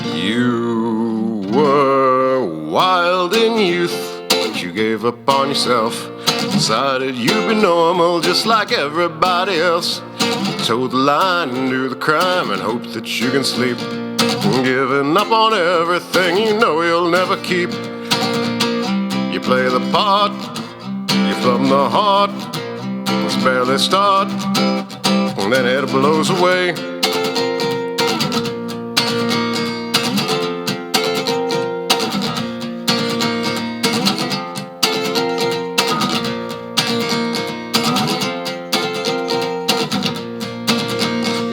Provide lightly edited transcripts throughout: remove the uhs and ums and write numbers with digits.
You were wild in youth, but you gave up on yourself. Decided you'd be normal just like everybody else. Toe the line and do the crime and hope that you can sleep. Giving up on everything you know you'll never keep. You play the part, you from the heart. Let's barely start, and then it blows away.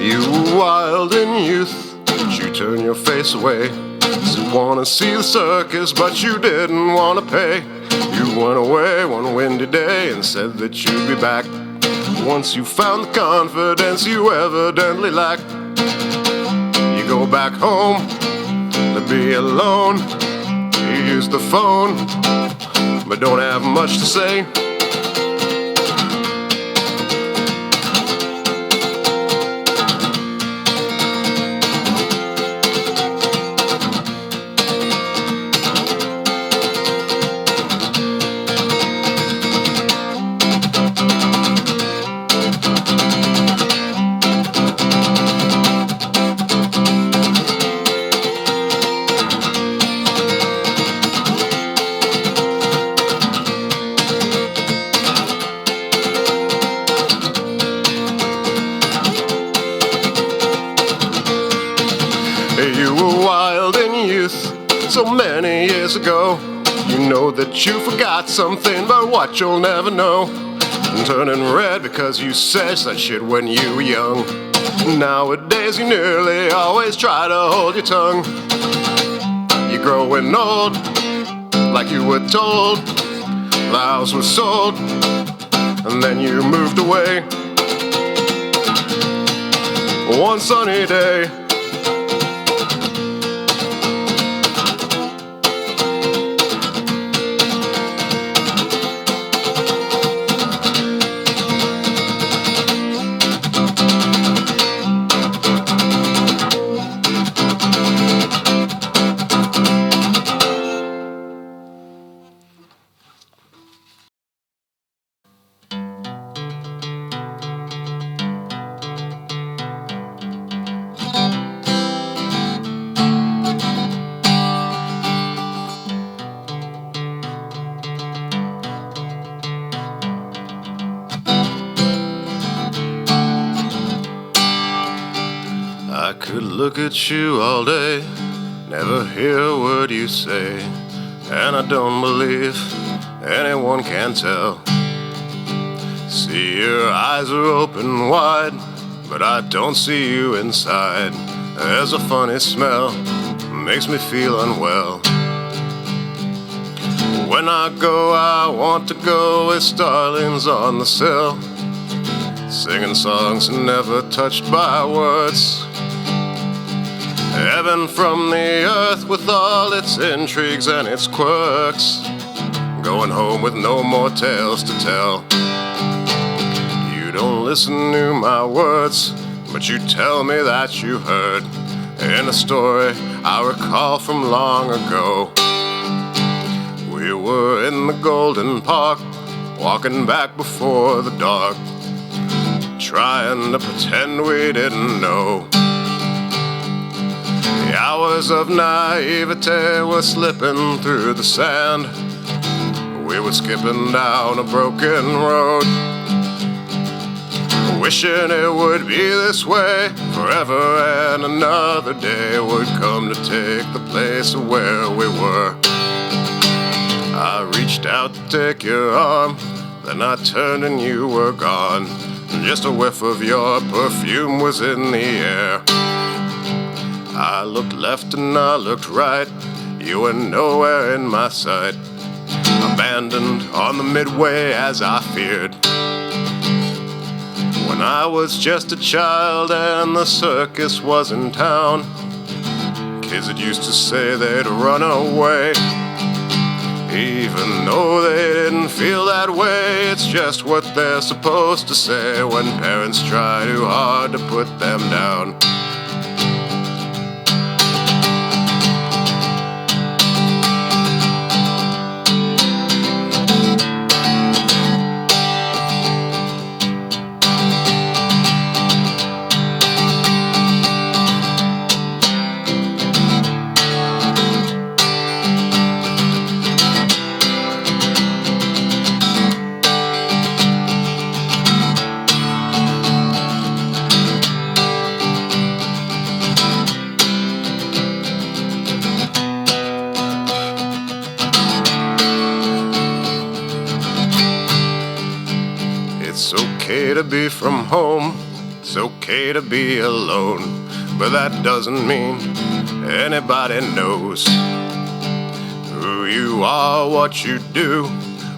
You were wild in youth, but you turn your face away. You wanna see the circus, but you didn't wanna pay. You went away one windy day and said that you'd be back once you found the confidence you evidently lacked. You go back home to be alone. You use the phone, but don't have much to say. You were wild in youth so many years ago. You know that you forgot something, but what you'll never know. And turning red because you said such shit when you were young. Nowadays you nearly always try to hold your tongue. You're growing old, like you were told. The house was sold, and then you moved away. One sunny day, I could look at you all day, never hear a word you say, and I don't believe anyone can tell. See, your eyes are open wide, but I don't see you inside. There's a funny smell, makes me feel unwell. When I go, I want to go with starlings on the sill, singing songs never touched by words. Heaven from the earth with all its intrigues and its quirks, going home with no more tales to tell. You don't listen to my words, but you tell me that you heard in a story I recall from long ago. We were in the Golden Park, walking back before the dark, trying to pretend we didn't know. The hours of naivete were slipping through the sand. We were skipping down a broken road, wishing it would be this way forever, and another day would come to take the place of where we were. I reached out to take your arm, then I turned and you were gone. Just a whiff of your perfume was in the air. I looked left and I looked right, you were nowhere in my sight. Abandoned on the midway as I feared. When I was just a child and the circus was in town, kids that used to say they'd run away. Even though they didn't feel that way, it's just what they're supposed to say when parents try too hard to put them down. from home. It's okay to be alone, but that doesn't mean anybody knows who you are, what you do,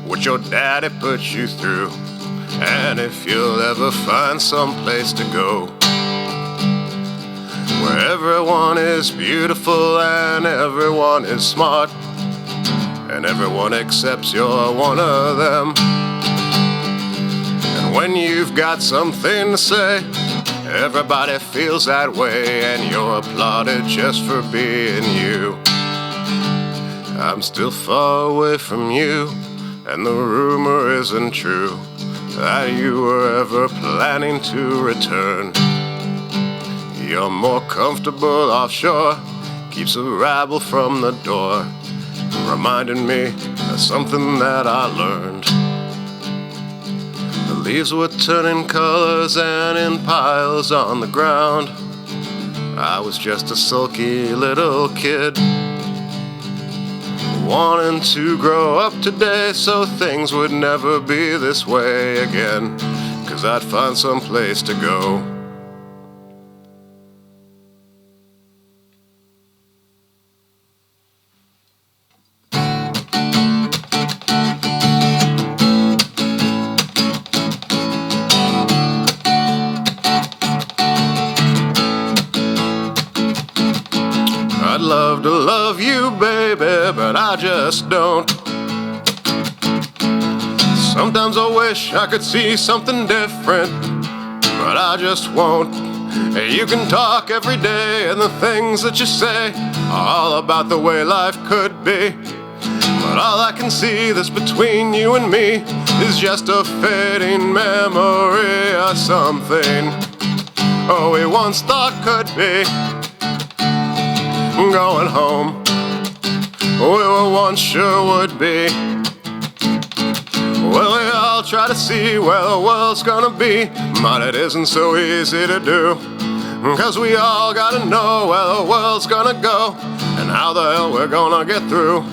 what your daddy put you through, and if you'll ever find some place to go where everyone is beautiful and everyone is smart and everyone accepts you're one of them. And when you've got something to say, everybody feels that way and you're applauded just for being you. I'm still far away from you, and the rumor isn't true that you were ever planning to return. You're more comfortable offshore, keeps a rabble from the door, reminding me of something that I learned. The leaves were turning colors and in piles on the ground. I was just a sulky little kid, wanting to grow up today so things would never be this way again, 'cause I'd find some place to go. I'd love to love you, baby, but I just don't. Sometimes I wish I could see something different, but I just won't. You can talk every day, and the things that you say are all about the way life could be, but all I can see that's between you and me is just a fading memory of something we once thought could be. Going home, we were once sure would be. Well, we all try to see where the world's gonna be, but it isn't so easy to do, 'cause we all gotta know where the world's gonna go and how the hell we're gonna get through.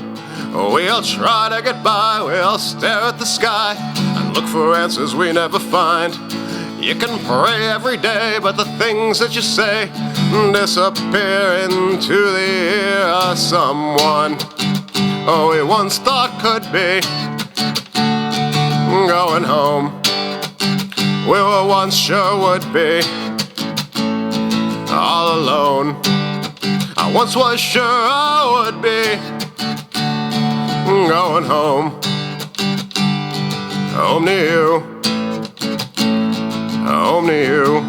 We all try to get by, we all stare at the sky and look for answers we never find. You can pray every day, but the things that you say disappear into the ear of someone we once thought could be. Going home, we were once sure would be. All alone, I once was sure I would be. Going home, home to you, home to you.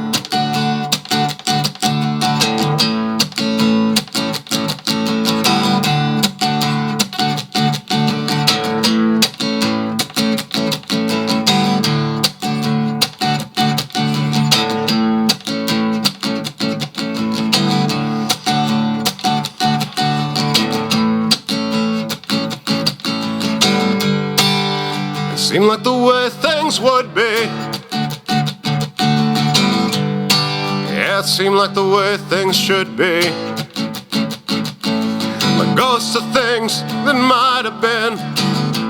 Seemed like the way things would be. Yeah, it seemed like the way things should be. Like ghosts of things that might have been,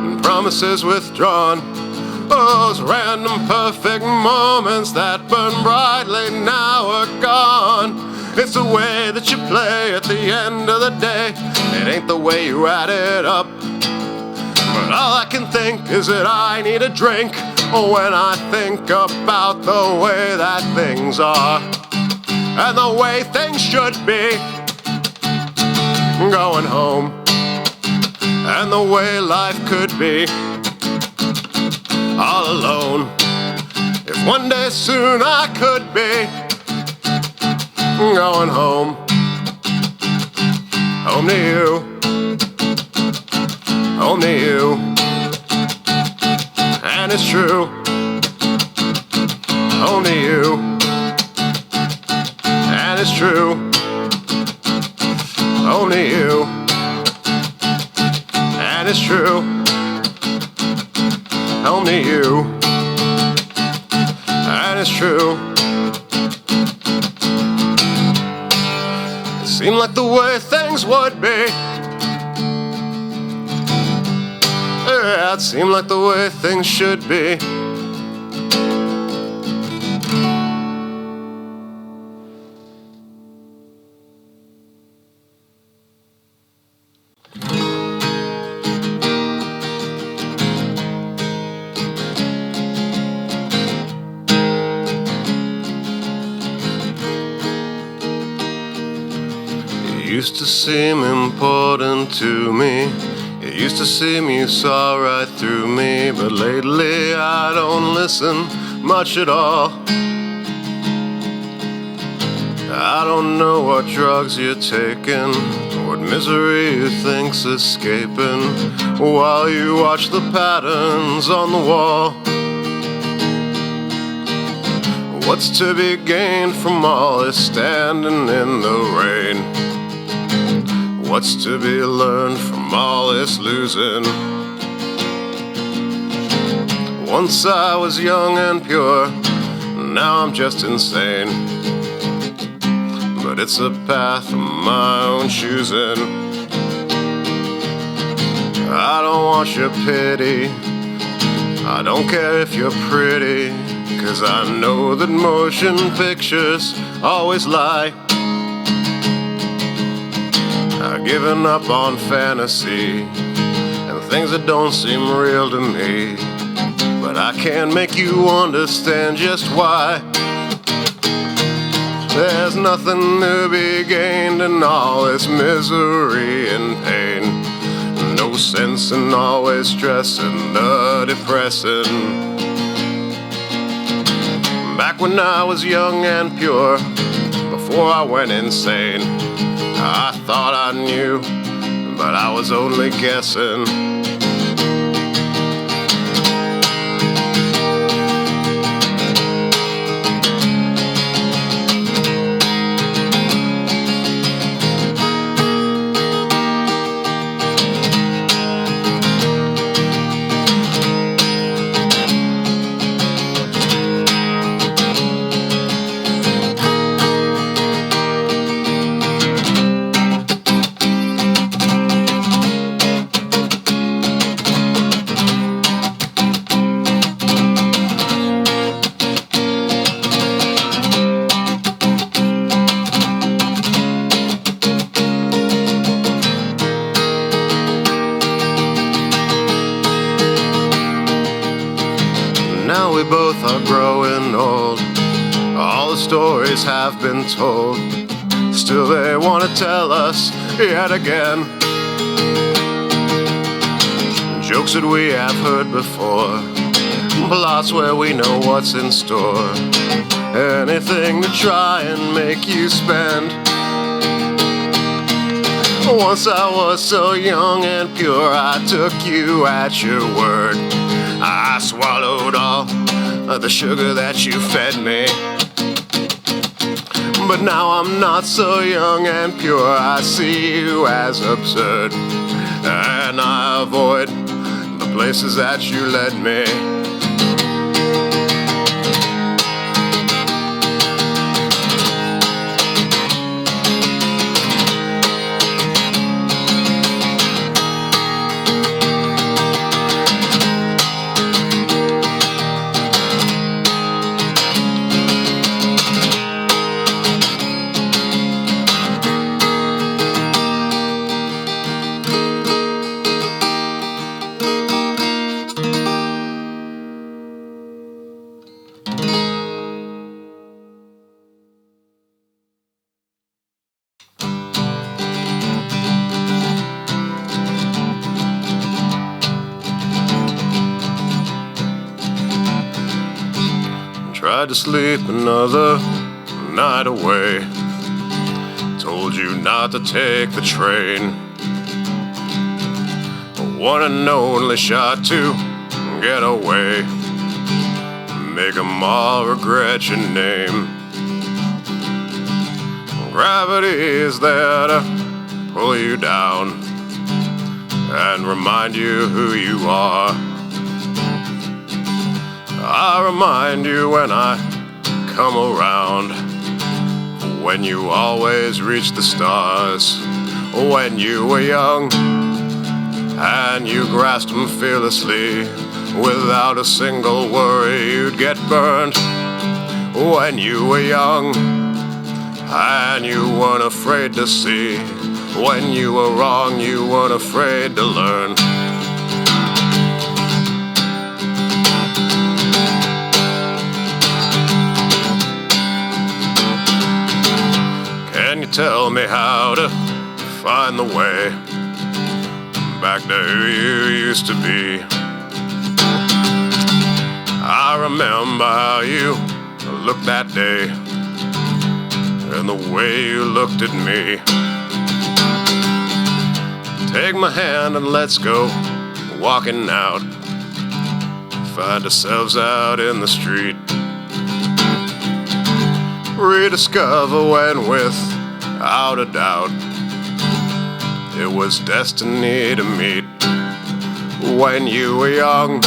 and promises withdrawn. Those random perfect moments that burn brightly now are gone. It's the way that you play at the end of the day. It ain't the way you add it up. But all I can think is that I need a drink when I think about the way that things are and the way things should be. Going home and the way life could be. All alone, if one day soon I could be. Going home, home to you, home to you. And it's true, home to you. And it's true, home to you. And it's true, home to you. And it's true. It seemed like the way things would be. Yeah, it seemed like the way things should be. used to seem important to me. It used to seem you saw right through me. But lately I don't listen much at all. I don't know what drugs you're taking, what misery you think's escaping, while you watch the patterns on the wall. What's to be gained from all this standing in the rain? What's to be learned from all this losing? Once I was young and pure, now I'm just insane. But it's a path of my own choosing. I don't want your pity, I don't care if you're pretty, 'cause I know that motion pictures always lie. I've given up on fantasy and things that don't seem real to me, but I can't make you understand just why. There's nothing to be gained in all this misery and pain. No sense in always stressing the depressing. Back when I was young and pure, before I went insane, I thought I knew, but I was only guessing. Now we both are growing old. All the stories have been told. Still they want to tell us yet again. Jokes that we have heard before. Plots where we know what's in store. Anything to try and make you spend. Once I was so young and pure, I took you at your word. I swallowed all of the sugar that you fed me. But now I'm not so young and pure, I see you as absurd, and I avoid the places that you led me. Tried to sleep another night away. Told you not to take the train. One and only shot to get away. Make them all regret your name. Gravity is there to pull you down and remind you who you are. I remind you when I come around, when you always reach the stars, when you were young and you grasped them fearlessly, without a single worry you'd get burned. When you were young and you weren't afraid to see, when you were wrong you weren't afraid to learn. Can you tell me how to find the way back to who you used to be. I remember how you looked that day and the way you looked at me. Take my hand and let's go walking out. Find ourselves out in the street. Rediscover when without a doubt it was destiny to meet. When you were young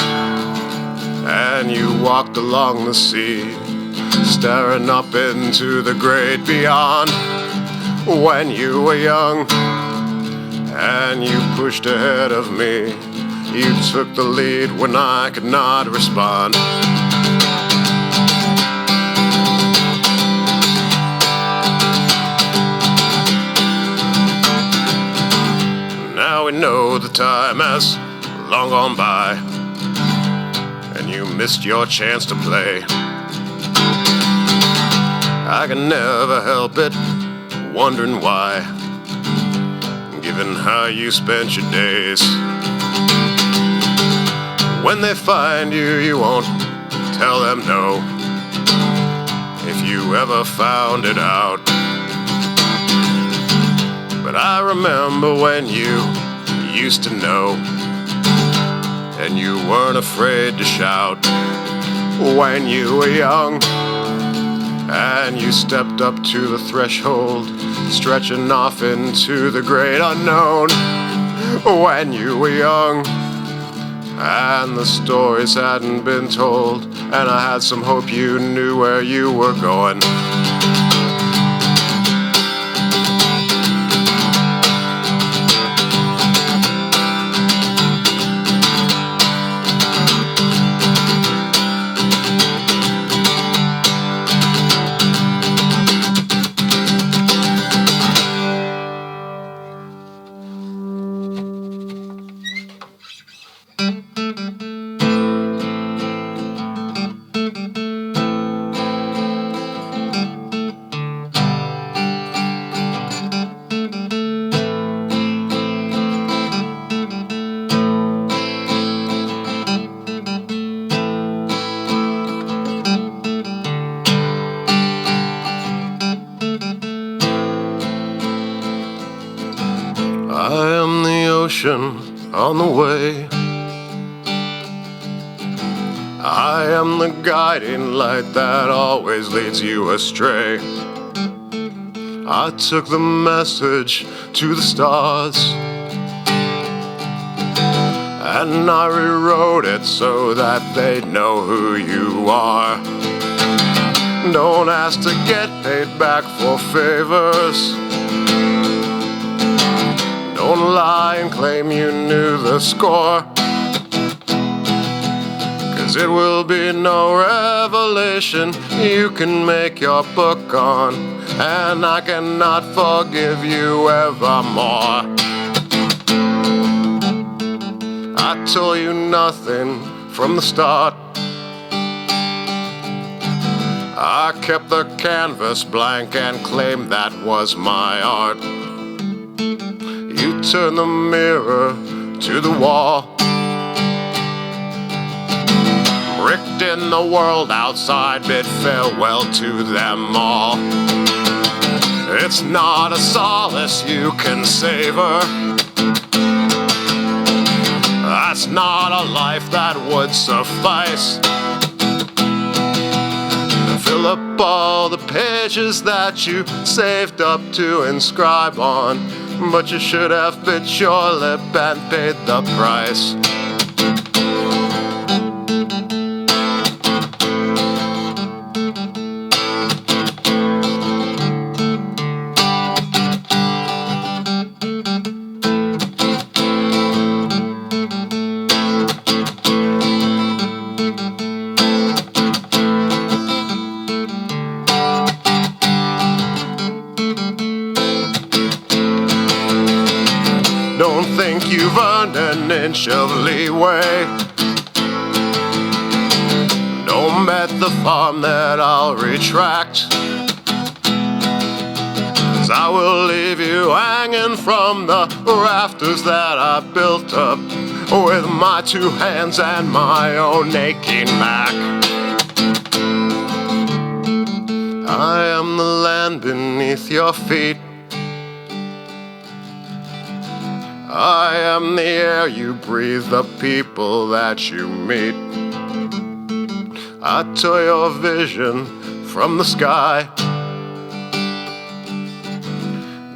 and you walked along the sea, staring up into the great beyond. When you were young and you pushed ahead of me, you took the lead when I could not respond. Now we know the time has long gone by, and you missed your chance to play. I can never help it, wondering why, given how you spent your days. When they find you, you won't tell them no, if you ever found it out. But I remember when you used to know, and you weren't afraid to shout. When you were young and you stepped up to the threshold, stretching off into the great unknown. When you were young and the stories hadn't been told, and I had some hope you knew where you were going. I am the ocean on the way. I am the guiding light that always leads you astray. I took the message to the stars, and I rewrote it so that they know who you are. Don't ask to get paid back for favors. Don't lie and claim you knew the score, 'cause it will be no revelation you can make your book on, and I cannot forgive you evermore. I told you nothing from the start. I kept the canvas blank and claimed that was my art. You turned the mirror to the wall, bricked in the world outside, bid farewell to them all. It's not a solace you can savor. That's not a life that would suffice to fill up all the pages that you saved up to inscribe on. But you should have bit your lip and paid the price. Don't think you've earned an inch of leeway. Don't bet the farm that I'll retract, 'cause I will leave leave you hanging from the rafters that I built up with my two hands and my own aching back. I am the land beneath your feet. I am the air you breathe, the people that you meet. I tore your vision from the sky,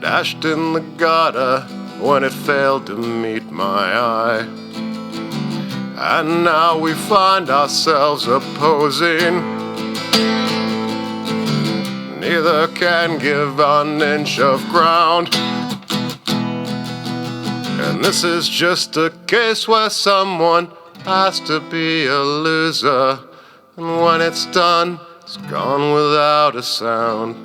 dashed in the gutter when it failed to meet my eye. And now we find ourselves opposing. Neither can give an inch of ground. And this is just a case where someone has to be a loser. And when it's done, it's gone without a sound.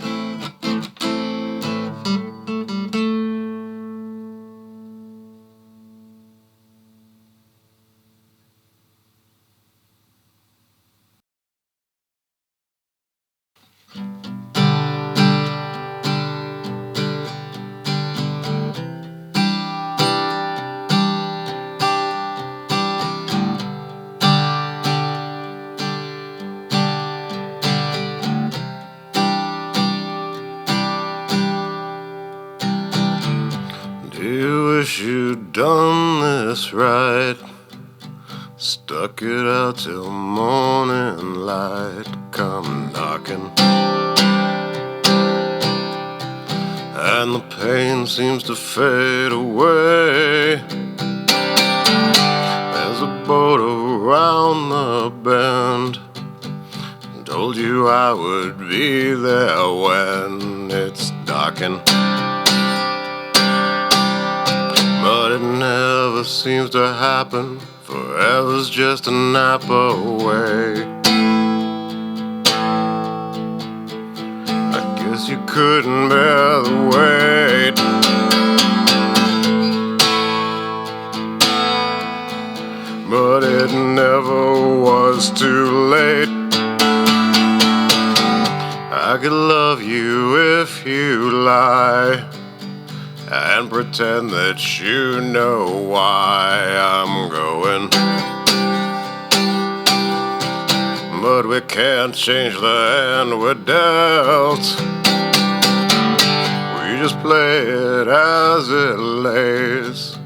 Do you wish you'd done this right? Stuck it out till morning light come knocking, and the pain seems to fade away. There's a boat around the bend. Told you I would be there when it's darking, but it never seems to happen. Forever's just a nap away. I guess you couldn't bear the weight, but it never was too late. I could love you if you lie and pretend that you know why I'm going, but we can't change the hand we're dealt. We just play it as it lays,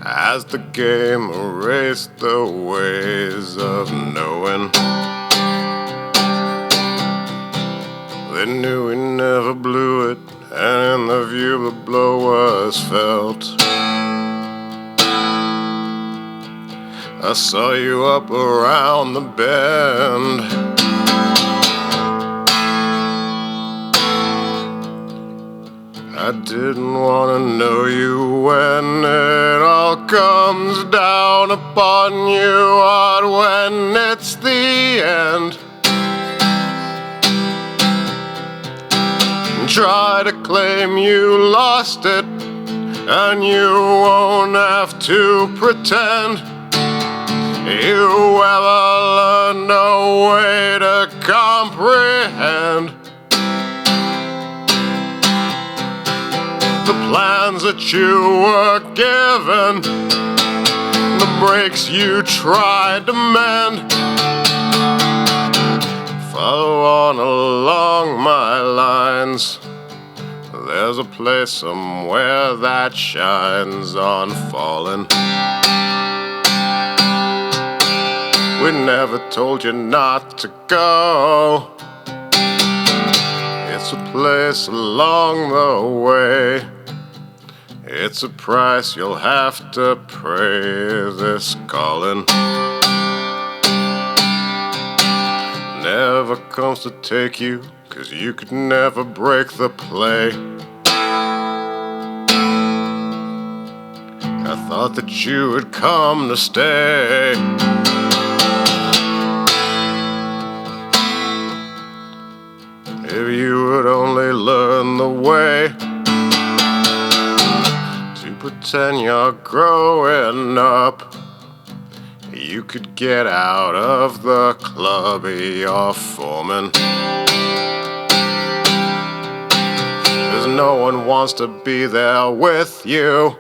as the game erased the ways of knowing. They knew we never blew it, and in the view the blow was felt. I saw you up around the bend. I didn't want to know you when it all comes down upon you hard when it's the end. Try to claim you lost it, and you won't have to pretend you ever learned a way to comprehend the plans that you were given, the breaks you tried to mend. Follow on along my lines. There's a place somewhere that shines on falling. We never told you not to go. It's a place along the way. It's a price you'll have to pay, this calling. Never comes to take you, 'cause you could never break the play. I thought that you would come to stay. If you would only learn the way to pretend you're growing up, you could get out of the club you're forming. There's no one wants to be there with you.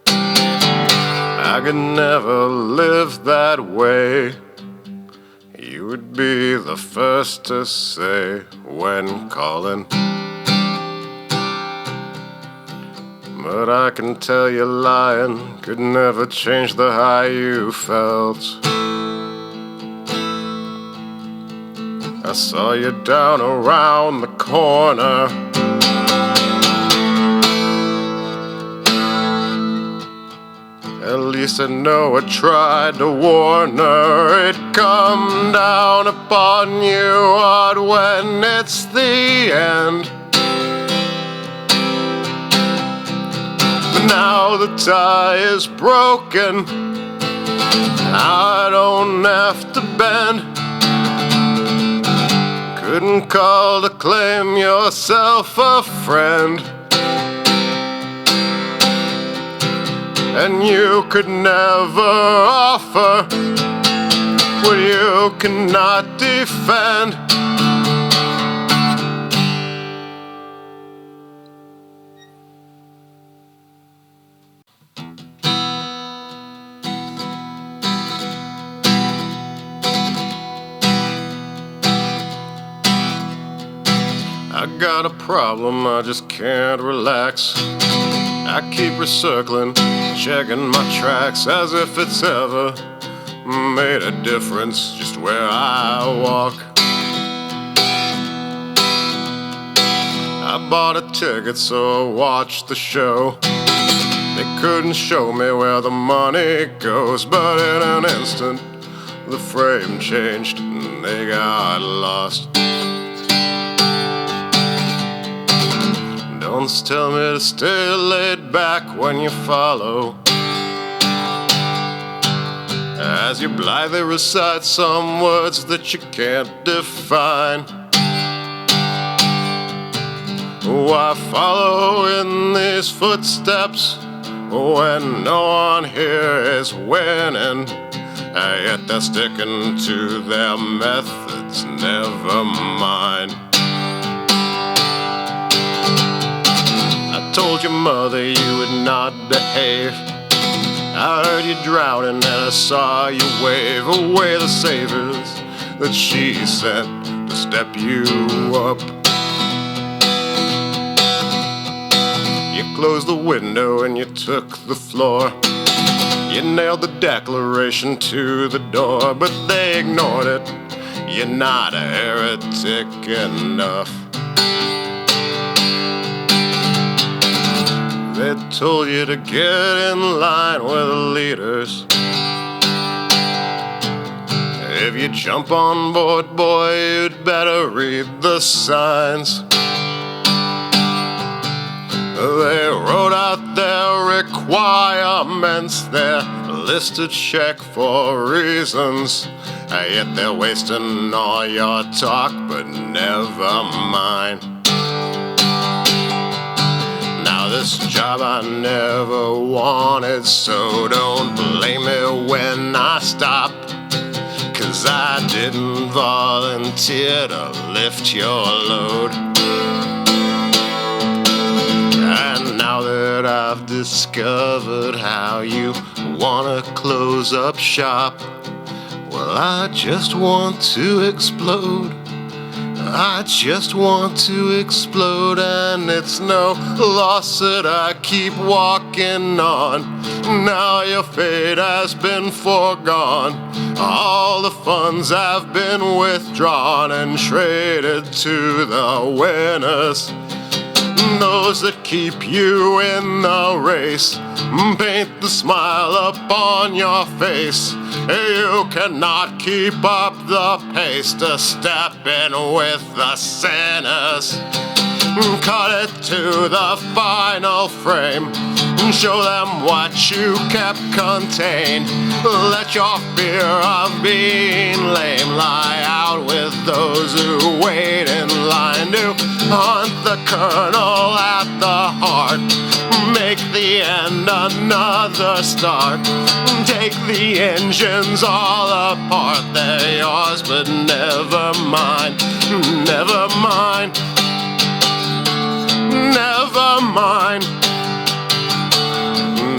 I could never live that way. You would be the first to say when calling. But I can tell you lying could never change the high you felt. I saw you down around the corner. At least I know I tried to warn her. It'd come down upon you hard when it's the end. But now the tie is broken, I don't have to bend. Couldn't call to claim yourself a friend. And you could never offer what you cannot defend. I got a problem, I just can't relax. I keep recircling, checking my tracks, as if it's ever made a difference just where I walk. I bought a ticket so I watched the show. They couldn't show me where the money goes, but in an instant the frame changed and they got lost. Don't tell me to stay laid back when you follow, as you blithely recite some words that you can't define. Why follow in these footsteps when no one here is winning? Yet they're sticking to their methods, never mind. I told your mother you would not behave. I heard you drowning and I saw you wave away the saviors that she sent to step you up. You closed the window and you took the floor. You nailed the Declaration to the door, but they ignored it. You're not a heretic enough. They told you to get in line with the leaders. If you jump on board, boy, you'd better read the signs. They wrote out their requirements, their list to check for reasons. Yet they're wasting all your talk, but never mind. This job I never wanted, so don't blame me when I stop, 'cause I didn't volunteer to lift your load. And now that I've discovered how you wanna close up shop, well, I just want to explode. I just want to explode, and it's no loss that I keep walking on. Now your fate has been foregone. All the funds have been withdrawn and traded to the winners. Those that keep you in the race paint the smile upon your face. You cannot keep up the pace to step in with the sinners. Cut it to the final frame. Show them what you kept contained. Let your fear of being lame lie out with those who wait in line to hunt the kernel at the heart. Make the end another start. Take the engines all apart. They're yours, but never mine. Never mind. Never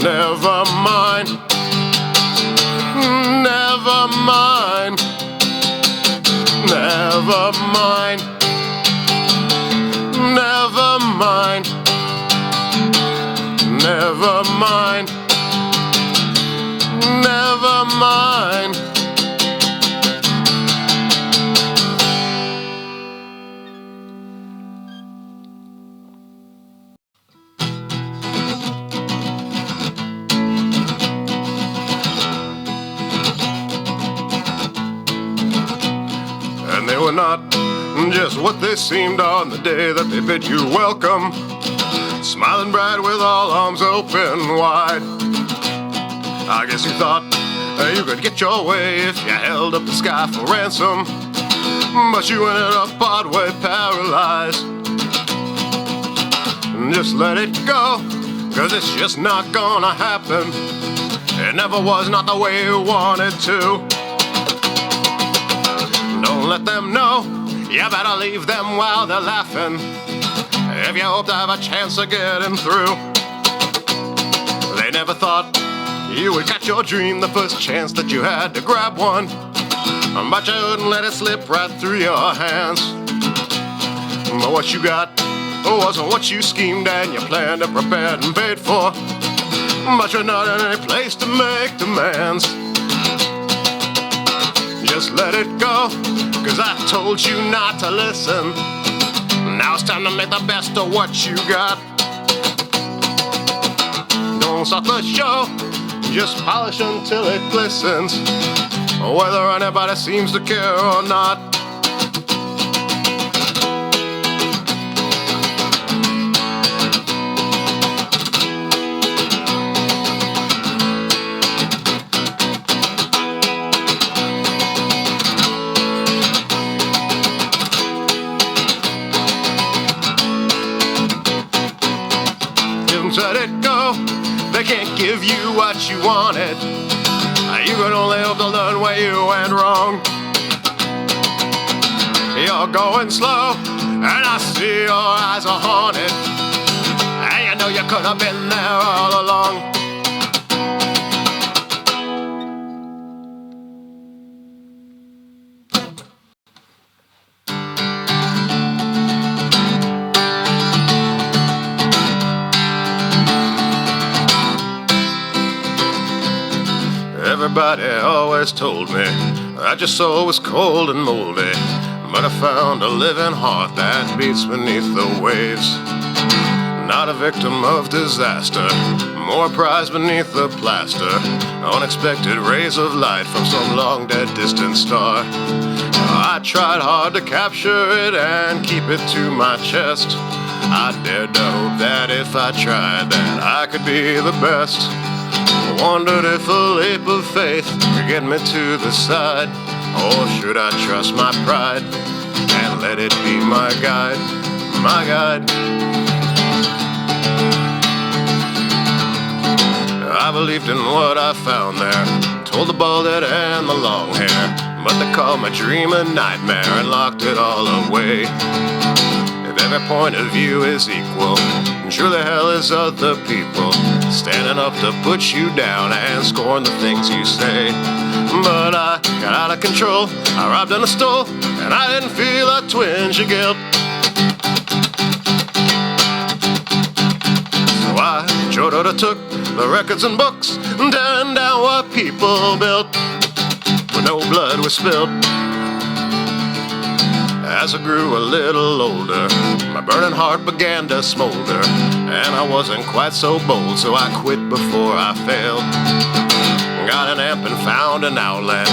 Never mind. Never mind. Never mind. Never mind. Never mind. Never mind. And they were not just what they seemed on the day that they bid you welcome, smiling bright with all arms open wide. I guess you thought you could get your way if you held up the sky for ransom, but you ended up partway paralyzed. Just let it go, 'cause it's just not gonna happen. It never was, not the way you wanted to. Don't let them know, you better leave them while they're laughing, if you hope to have a chance of getting through. They never thought you would catch your dream the first chance that you had to grab one, but you wouldn't let it slip right through your hands. But what you got wasn't what you schemed and you planned and prepared and paid for, but you're not in any place to make demands. Just let it go, 'cause I told you not to listen. Now it's time to make the best of what you got. Don't start the show, just polish until it glistens, whether anybody seems to care or not. Let it go, they can't give you what you wanted. You can only hope to learn where you went wrong. You're going slow, and I see your eyes are haunted, and you know you could have been there all along. Everybody always told me that your soul was cold and moldy, but I found a living heart that beats beneath the waves. Not a victim of disaster, more prized beneath the plaster, unexpected rays of light from some long dead distant star. I tried hard to capture it and keep it to my chest. I dared to hope that if I tried that I could be the best. Wondered if a leap of faith could get me to the side, or should I trust my pride and let it be my guide, my guide. I believed in what I found there, told the bald head and the long hair, but they called my dream a nightmare and locked it all away. If every point of view is equal, surely hell is other people standing up to put you down and scorn the things you say. But I got out of control, I robbed and I stole, and I didn't feel a twinge of guilt. So I sure took the records and books and turned down what people built, but no blood was spilled. As I grew a little older, my burning heart began to smolder, and I wasn't quite so bold, so I quit before I failed. Got an amp and found an outlet,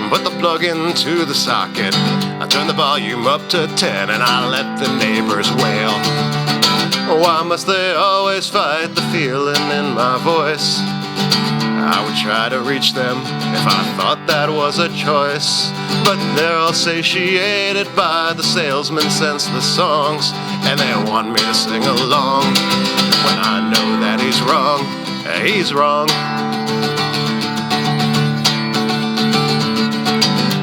put the plug into the socket. I turned the volume up to 10 and I let the neighbors wail. Why must they always fight the feeling in my voice? I would try to reach them if I thought that was a choice, but they're all satiated by the salesman sends the songs, and they want me to sing along when I know that he's wrong, he's wrong.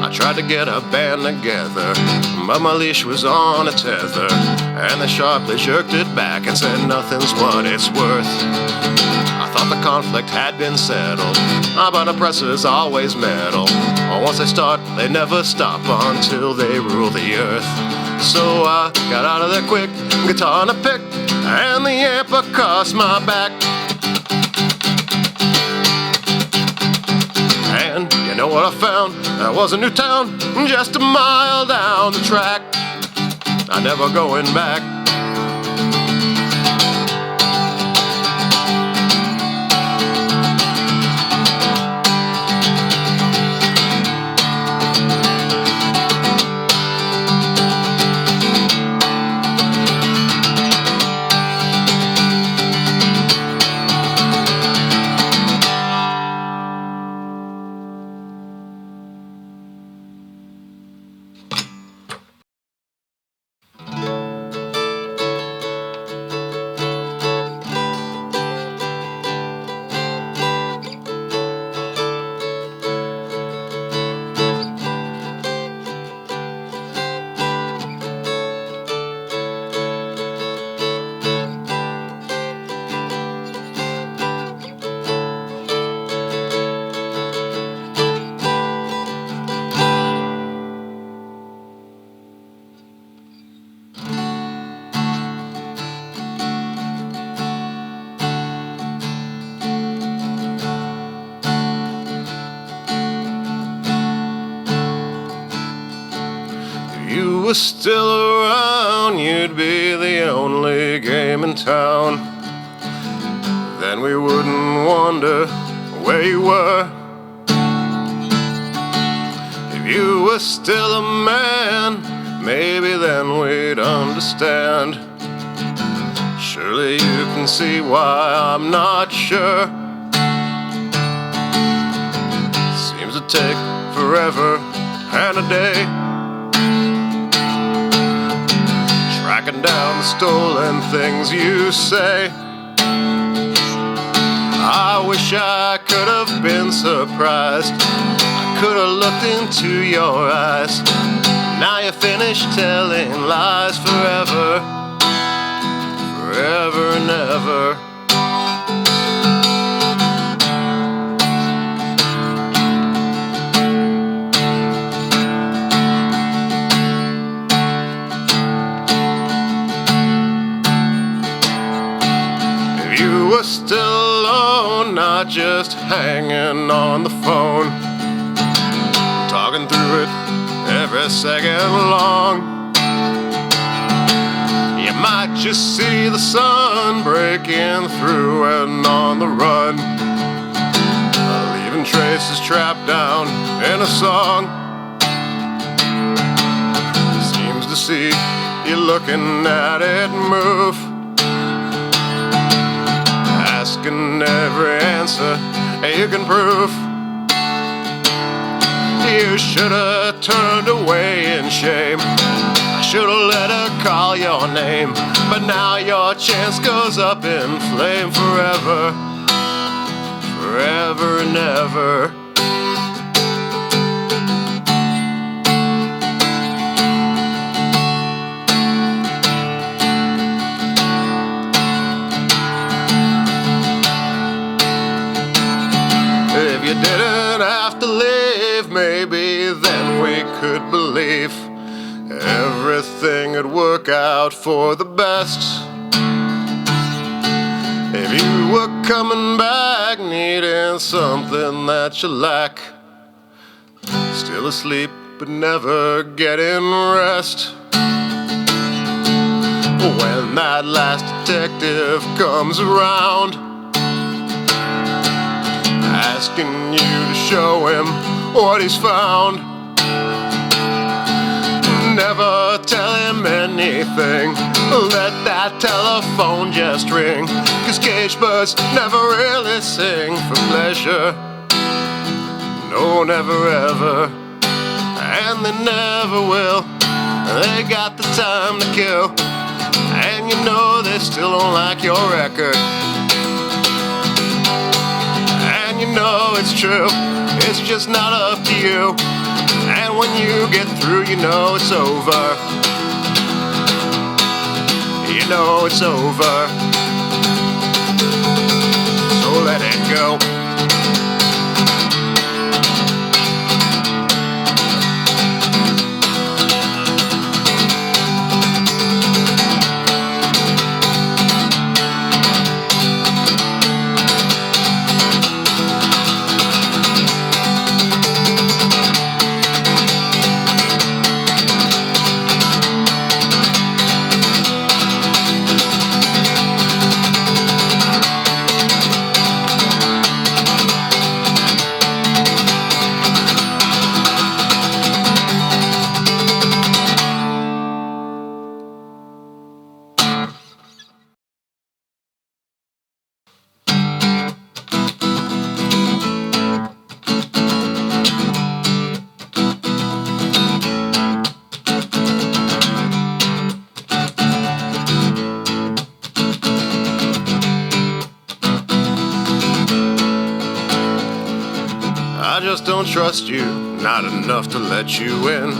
I try tried to get a band together, but my leash was on a tether, and they sharply jerked it back and said nothing's what it's worth. I thought the conflict had been settled, but oppressors always meddle. Once they start, they never stop until they rule the earth. So I got out of there quick, guitar and a pick, and the amp across my back. And you know what I found? There was a new town just a mile down the track. I'm never going back. You were still around, you'd be the only game in town. Then we wouldn't wonder where you were. If you were still a man, maybe then we'd understand. Surely you can see why I'm not sure. Seems to take forever and a day, tracking down the stolen things you say. I wish I could have been surprised. I could have looked into your eyes. Now you're finished telling lies forever, forever and ever. You were still alone, not just hanging on the phone, talking through it every second long. You might just see the sun breaking through and on the run, leaving traces trapped down in a song. Seems to see you looking at it move, asking every answer you can prove. You should have turned away in shame. I should have let her call your name, but now your chance goes up in flame forever, forever and ever. If you didn't have to leave, maybe then we could believe everything would work out for the best. If you were coming back needing something that you lack, still asleep but never getting rest, when that last detective comes around, asking you to show him what he's found, never tell him anything. Let that telephone just ring, 'cause cage birds never really sing for pleasure. No, never ever. And they never will. They got the time to kill, and you know they still don't like your record. And you know it's true, it's just not up to you. And And when you get through, you know it's over. You know it's over. So let it go. I just don't trust you, not enough to let you in.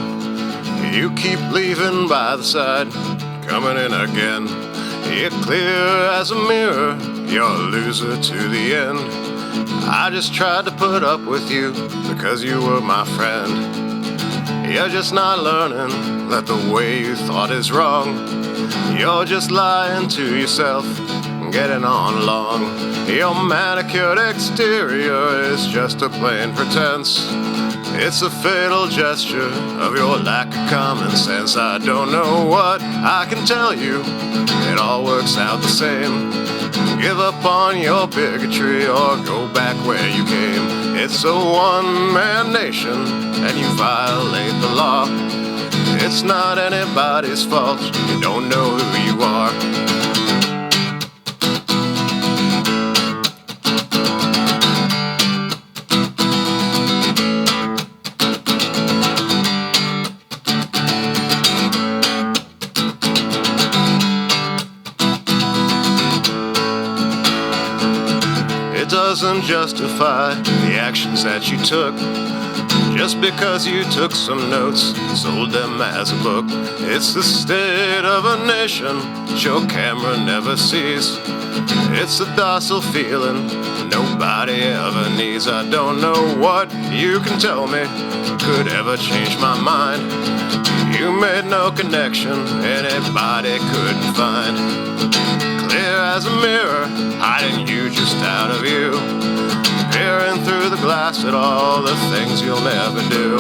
You keep leaving by the side, coming in again. You're clear as a mirror, you're a loser to the end. I just tried to put up with you because you were my friend. You're just not learning that the way you thought is wrong. You're just lying to yourself, getting on along. Your manicured exterior is just a plain pretense. It's a fatal gesture of your lack of common sense. I don't know what I can tell you, it all works out the same. Give up on your bigotry or go back where you came. It's a one-man nation and you violate the law. It's not anybody's fault, you don't know who you are. It doesn't justify the actions that you took. Just because you took some notes and sold them as a book. It's the state of a nation that your camera never sees. It's a docile feeling nobody ever needs. I don't know what you can tell me could ever change my mind. You made no connection anybody couldn't find. Clear as a mirror, hiding you just out of view. Peering through the glass at all the things you'll never do.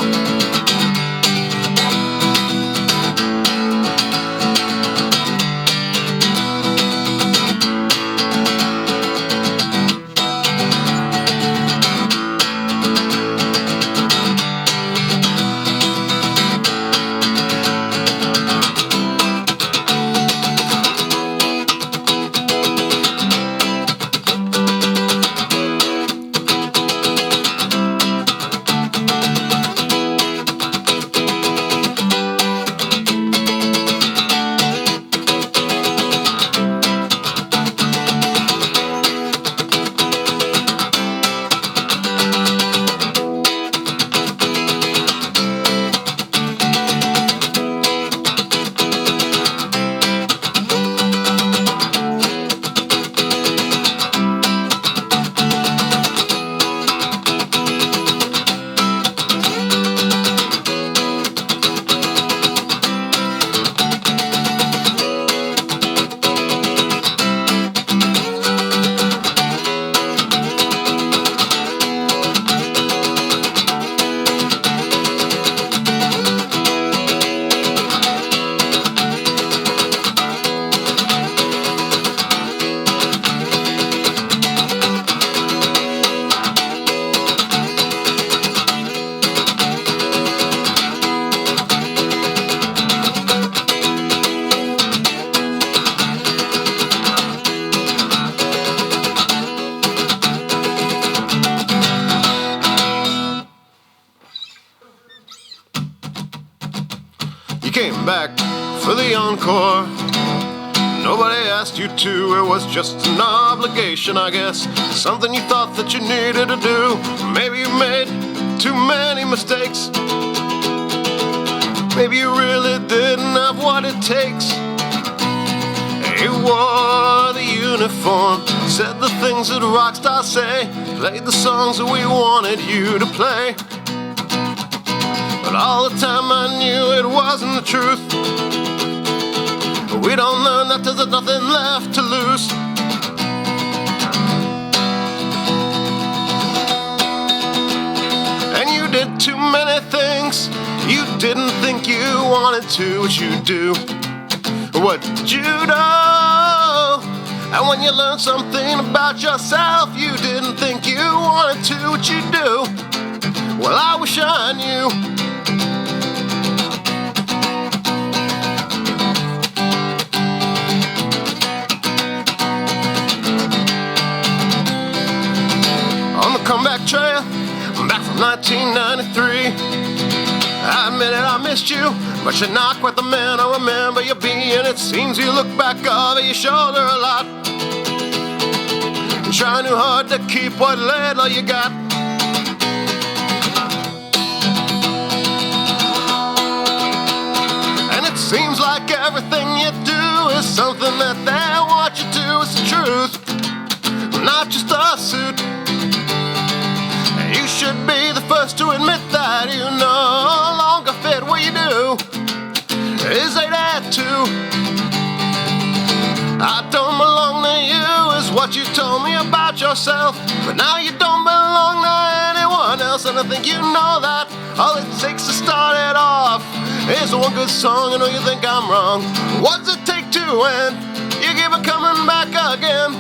You came back for the Encore. Nobody asked you to, it was just an obligation, I guess. Something you thought that you needed to do. Maybe you made too many mistakes. Maybe you really didn't have what it takes. You wore the uniform, said the things that rock stars say, played the songs that we wanted you to play. But all the time I knew it wasn't the truth. We don't learn that there's nothing left to lose. And you did too many things you didn't think you wanted to, but you do. What did you know? And when you learn something about yourself you didn't think you wanted to, what you do? Well, I wish I knew. On the comeback trail, I'm back from 1993. I admit it, I missed you, but you're not quite the man I remember you being. It seems you look back over your shoulder a lot, trying too hard to keep what little you got. And it seems like everything you do is something that they want you to. It's the truth, not just a suit. You should be the first to admit that you no longer fit what you do. Is they that too? I don't belong to you is what you told me about yourself. But now you don't belong to anyone else, and I think you know that. All it takes to start it off is one good song. I know you think I'm wrong. What does it take to end? You keep it coming back again.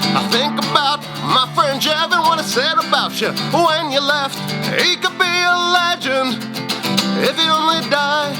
I think about my friend Jeff and what I said about you when you left. He could be a legend if he only died.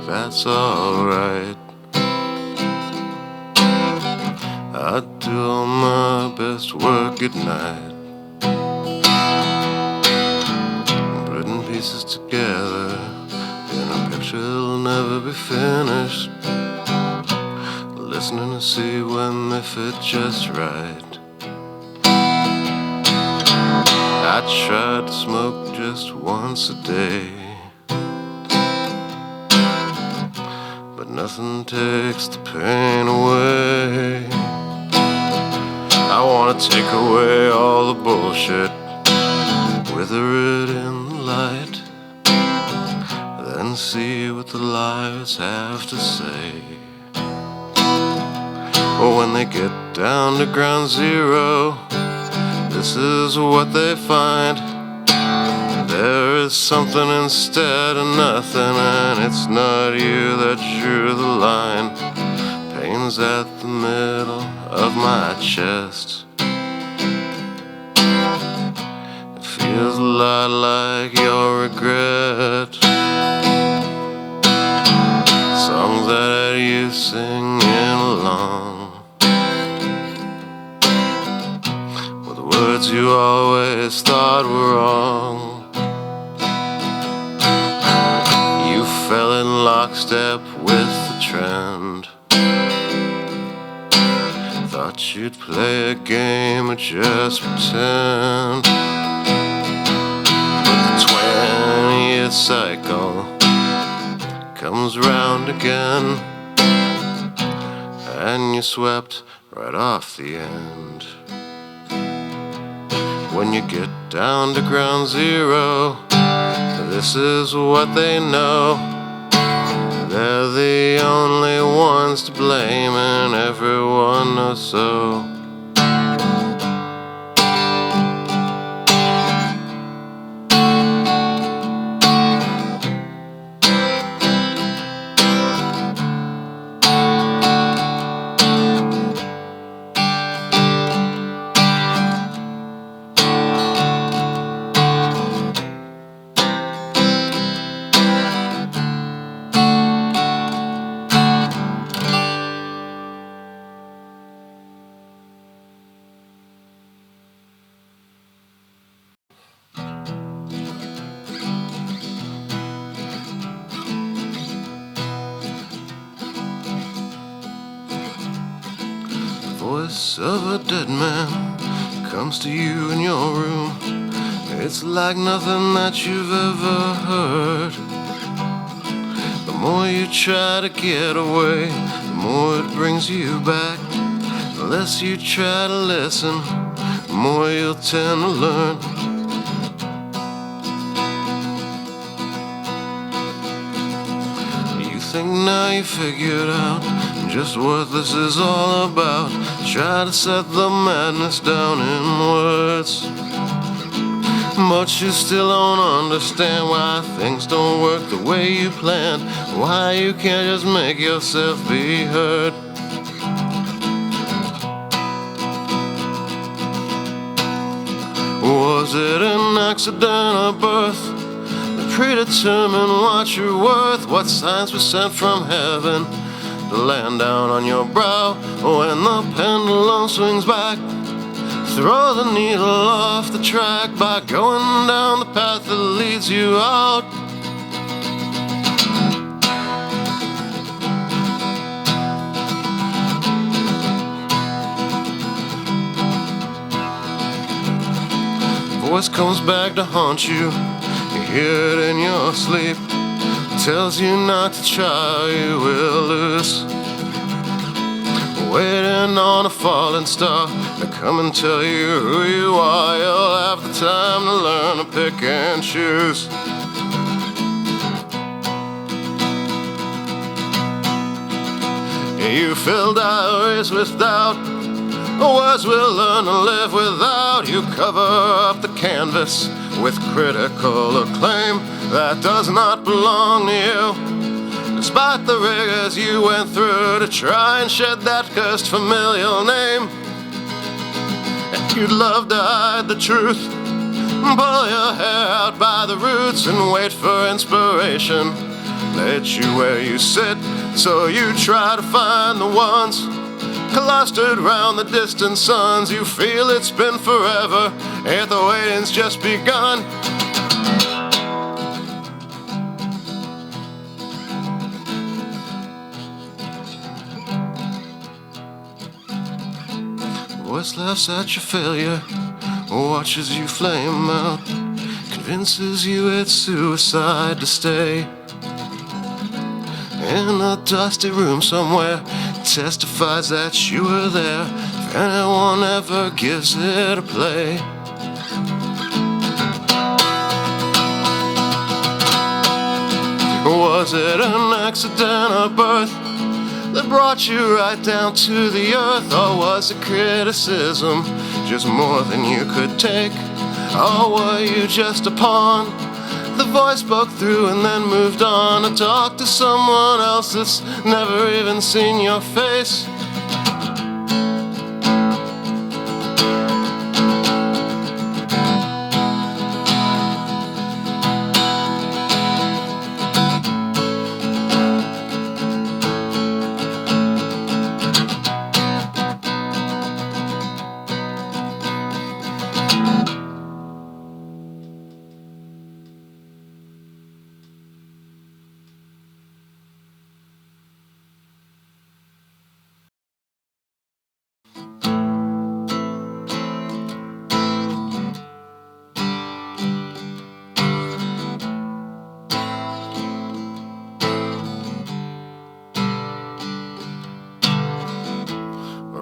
That's alright. I do all my best work at night, putting pieces together in a picture that'll never be finished, listening to see when they fit just right. I try to smoke just once a day, but nothing takes the pain away. I wanna take away all the bullshit, wither it in the light, then see what the liars have to say. When they get down to ground zero, this is what they find. There is something instead of nothing, and it's not you that drew the line. Pain's at the middle of my chest. It feels a lot like your regret. Songs that had you singing along, with the words you always thought were wrong. You fell in lockstep with the trend, thought you'd play a game or just pretend. But the 20th cycle comes round again, and you swept right off the end. When you get down to ground zero, this is what they know. They're the only ones to blame, and everyone knows so. Voice of a dead man comes to you in your room. It's like nothing that you've ever heard. The more you try to get away, the more it brings you back. The less you try to listen, the more you'll tend to learn. You think now you figured out just what this is all about. Try to set the madness down in words, but you still don't understand why things don't work the way you planned. Why you can't just make yourself be heard. Was it an accident or birth that predetermined what you're worth? What signs were sent from heaven to land down on your brow when the pendulum swings back? Throw the needle off the track by going down the path that leads you out. Voice comes back to haunt you. You hear it in your sleep. Tells you not to try, you will lose. Waiting on a falling star to come and tell you who you are. You'll have the time to learn to pick and choose. You fill diaries with doubt. Words we'll learn to live without. You cover up the canvas with critical acclaim that does not belong to you. Despite the rigors you went through to try and shed that cursed familial name, and you'd love to hide the truth, pull your hair out by the roots and wait for inspiration. Let you where you sit, so you try to find the ones clustered round the distant suns. You feel it's been forever, yet the waiting's just begun. Voice laughs at your failure, watches you flame out, convinces you it's suicide to stay. In a dusty room somewhere, testifies that you were there, if anyone ever gives it a play. Was it an accident or birth that brought you right down to the earth? Or was it criticism, just more than you could take? Or were you just a pawn? The voice spoke through and then moved on to talk to someone else that's never even seen your face.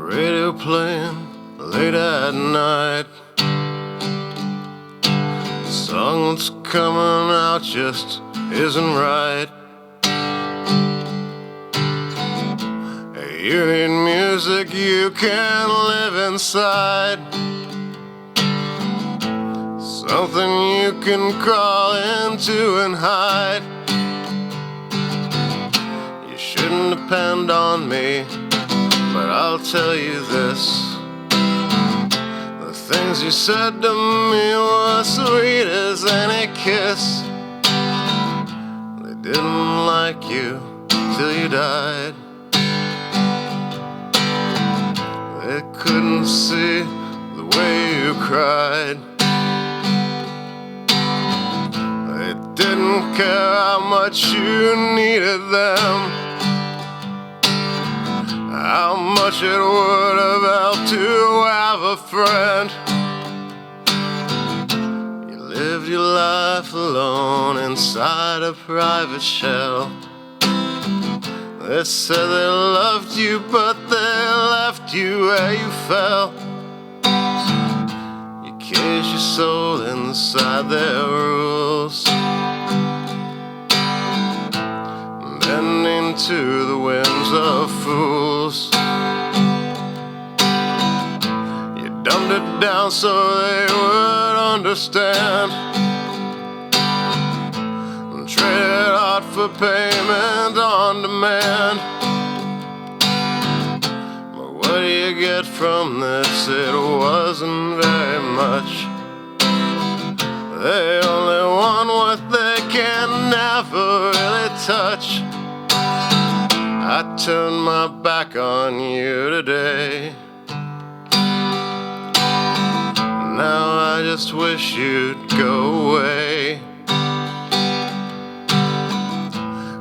Radio playing late at night, a song that's coming out just isn't right. You need music you can live inside, something you can crawl into and hide. You shouldn't depend on me, but I'll tell you this: the things you said to me were sweet as any kiss. They didn't like you till you died. They couldn't see the way you cried. They didn't care how much you needed them, how much it would have helped to have a friend. You lived your life alone inside a private shell. They said they loved you, but they left you where you fell. You caged your soul inside their rules, bending to the whims of fools. You dumbed it down so they would understand, and traded art for payment on demand. But what do you get from this? It wasn't very much. They only want what they can never really touch. I turned my back on you today. Now I just wish you'd go away.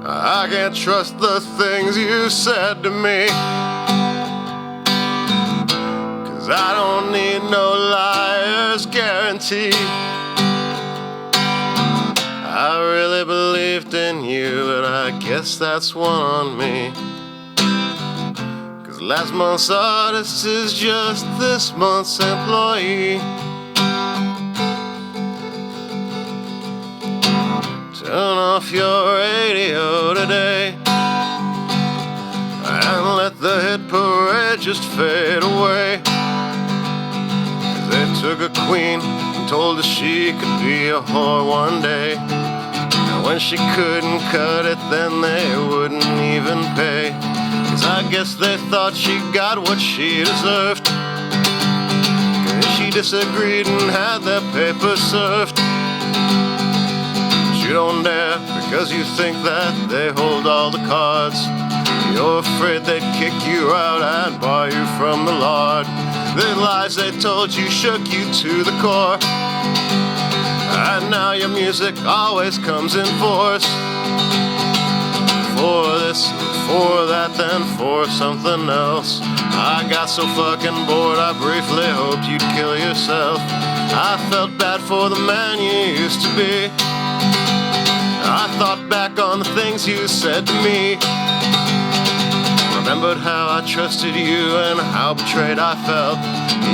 I can't trust the things you said to me, 'cause I don't need no liar's guarantee. I really believed in you, but I guess that's one on me, 'cause last month's artist is just this month's employee. Turn off your radio today and let the hit parade just fade away. 'Cause they took a queen and told her she could be a whore one day, and when she couldn't cut it, then they wouldn't even pay. 'Cause I guess they thought she got what she deserved, 'cause she disagreed and had their paper served. You don't dare, because you think that they hold all the cards. You're afraid they'd kick you out and bar you from the Lord. The lies they told you shook you to the core, and now your music always comes in force. For this and for that, then for something else. I got so fucking bored, I briefly hoped you'd kill yourself. I felt bad for the man you used to be. I thought back on the things you said to me, remembered how I trusted you and how betrayed I felt.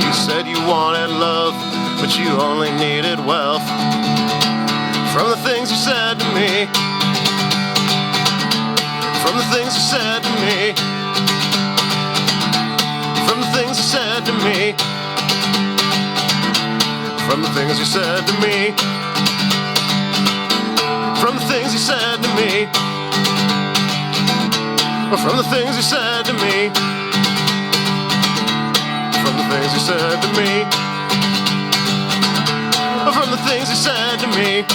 You said you wanted love, but you only needed wealth. From the things you said to me, from the things you said to me, from the things you said to me, from the things you said to me, from the things you said to me, from the things you said to me, from the things you said to me, from the things you said to me.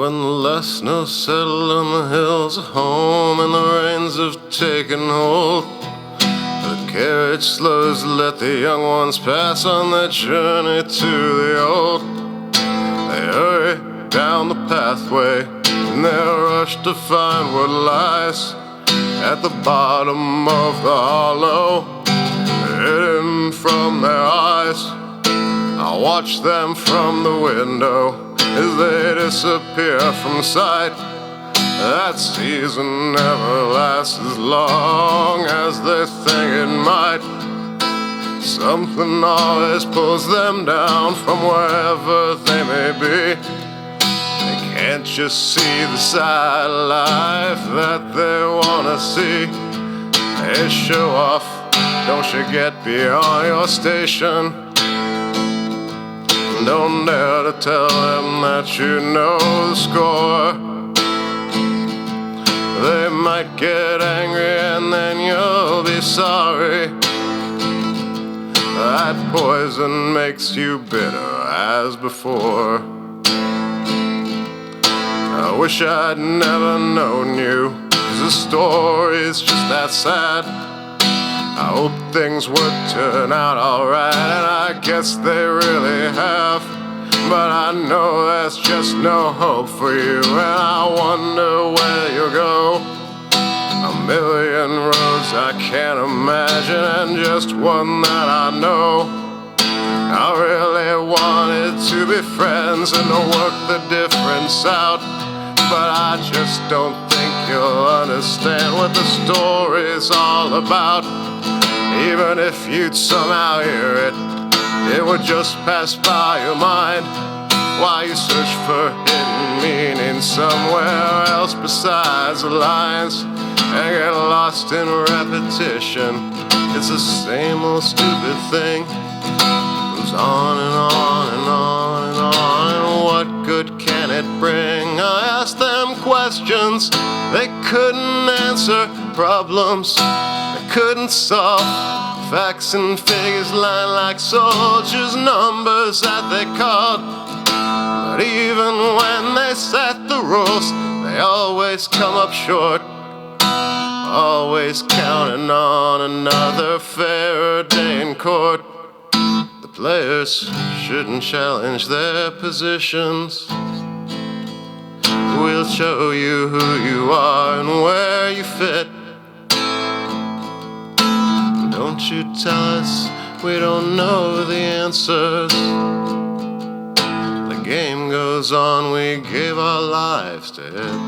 When the last snow settled on the hills of home and the rains have taken hold, the carriage slows to let the young ones pass on their journey to the old. They hurry down the pathway in their rush to find what lies at the bottom of the hollow, hidden from their eyes. I watch them from the window as they disappear from sight. That season never lasts as long as they think it might. Something always pulls them down from wherever they may be. They can't just see the side of life that they wanna see. Hey, show off, don't you get beyond your station. Don't dare to tell them that you know the score. They might get angry and then you'll be sorry. That poison makes you bitter as before. I wish I'd never known you, 'cause the story's just that sad. I hope things would turn out alright, and I guess they really have. But I know there's just no hope for you, and I wonder where you'll go. A million roads I can't imagine, and just one that I know. I really wanted to be friends and to work the difference out, but I just don't think you'll understand what the story's all about. Even if you'd somehow hear it, it would just pass by your mind while you search for hidden meaning somewhere else besides the lines, and get lost in repetition. It's the same old stupid thing. Goes on and on and on and on, and what good can it bring? I asked them questions they couldn't answer, problems they couldn't solve. Facts and figures line like soldiers, numbers that they called. But even when they set the rules, they always come up short. Always counting on another fairer day in court. The players shouldn't challenge their positions. We'll show you who you are and where you fit. Don't you tell us we don't know the answers. The game goes on, we gave our lives to it.